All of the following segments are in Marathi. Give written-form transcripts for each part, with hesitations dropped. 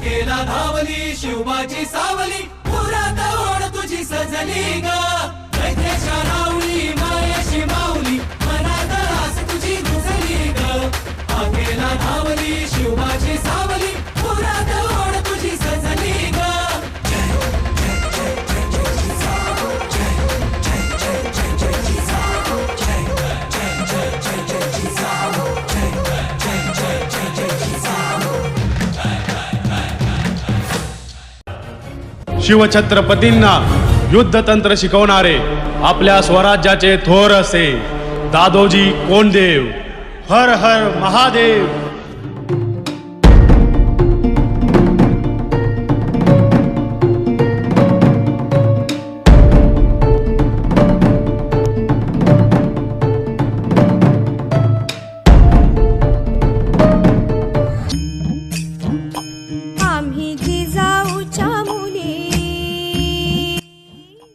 आगेला धावली शिवबाची सावली, पुरात ओढ तुझी सजली ग, दैत्याच्या रावली मायाशी माऊली, मनात आस तुझी रुजली ग, आगेला धावली शिवबाची सावली, पुरात ओढ तुझी सजली ग. शिवछत्रपतींना युद्धतंत्र शिकवणारे आपल्या स्वराज्याचे थोर असे दादोजी कोंडदेव. हर हर महादेव.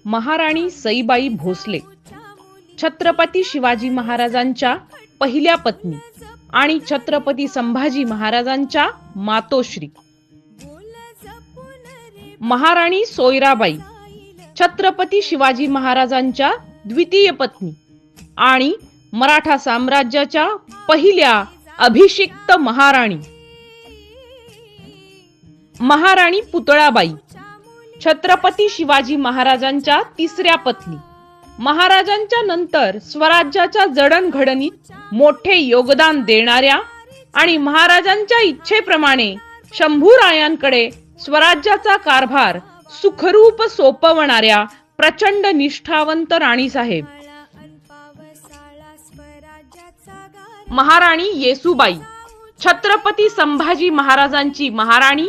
महाराणी सईबाई भोसले छत्रपती शिवाजी महाराजांच्या पहिल्या पत्नी आणि छत्रपती संभाजी महाराजांच्या मातोश्री. महाराणी सोयराबाई छत्रपती शिवाजी महाराजांच्या द्वितीय पत्नी आणि मराठा साम्राज्याच्या पहिल्या अभिषिक्त महाराणी. महाराणी पुतळाबाई छत्रपती शिवाजी महाराजांच्या तिसऱ्या पत्नी. महाराजांच्या नंतर स्वराज्याच्या जडणघडणीत मोठे योगदान देणाऱ्या आणि महाराजांच्या इच्छेप्रमाणे शंभूरायांकडे स्वराज्याचा कारभार सुखरूप सोपवणाऱ्या प्रचंड निष्ठावंत राणीसाहेब. महाराणी येसूबाई छत्रपती संभाजी महाराजांची महाराणी,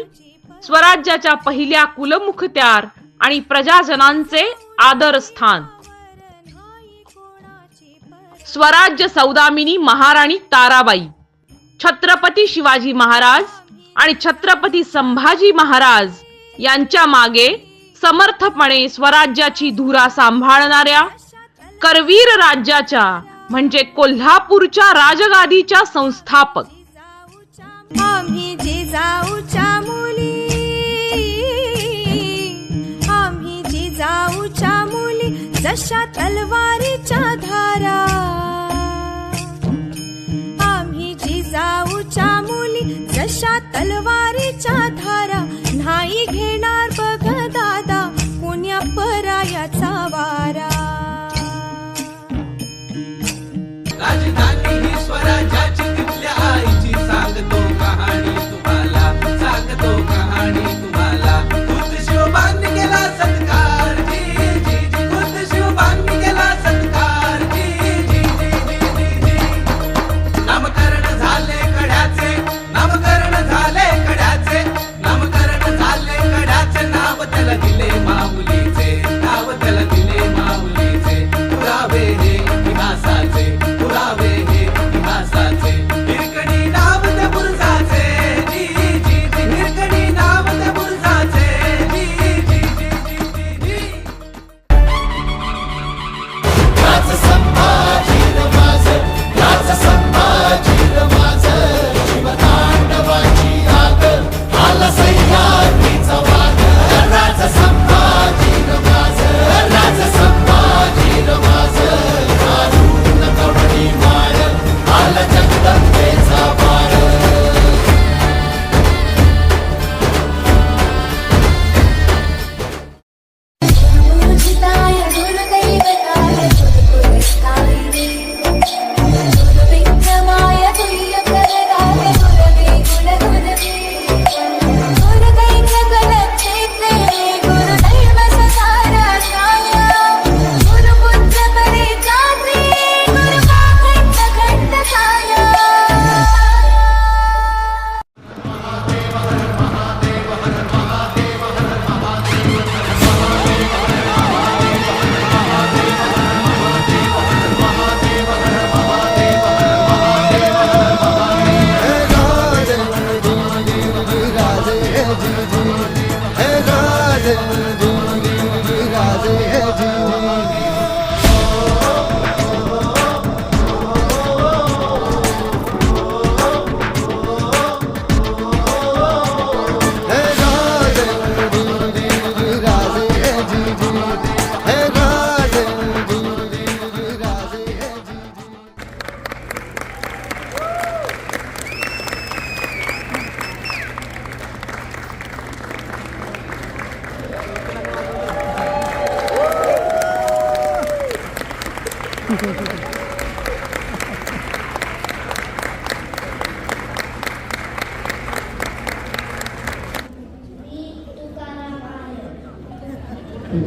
स्वराज्याच्या पहिल्या कुलमुखत्यार आणि प्रजाजनांचे आदरस्थान. स्वराज्य सौदामिनी महाराणी ताराबाई छत्रपती शिवाजी महाराज आणि छत्रपती संभाजी महाराज यांच्या मागे समर्थपणे स्वराज्याची धुरा सांभाळणाऱ्या, करवीर राज्याच्या म्हणजे कोल्हापूरच्या राजगादीच्या संस्थापक. आम्ही जिजाऊच्या मुली, आम्ही जिजाऊच्या मुली, जशा तलवारीच्या धारा. आम्ही जिजाऊच्या मुली, जशा तलवारीच्या धारा. नाही घेणार बघ दादा पुण्या परायाचा वारा. राजधानी ही स्वराज्याची तिथल्या आईची सांगतो कहाणी तुम्हाला, सांगतो कहाणी तुम्हाला. खुद्द शिवबांनी केला सत्कार, जी जी जी. खुद्द शिवबांनी केला सत्कार, जी जी जी जी जी जी. नामकरण झाले कड्याचे, नामकरण झाले कड्याचे.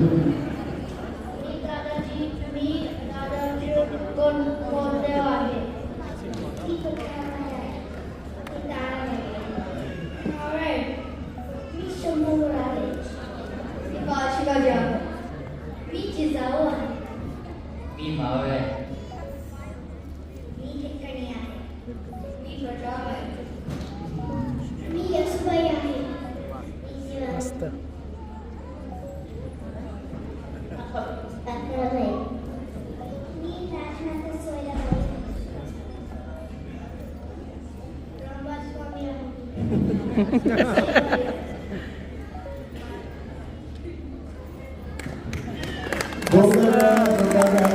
दादाजी कोणदेव आहे. मी शंभू आहे. मी शिवाजी आहे. मी जिजाऊ आहे. मी मावळ आहे. मी ठिकाणी आहे. मी प्रताप आहे. मी यशोबाई आहे. मी जीवन अकराबाई. मी राजमाता सोयराबाई. रामस्वामी आहे. जोरदार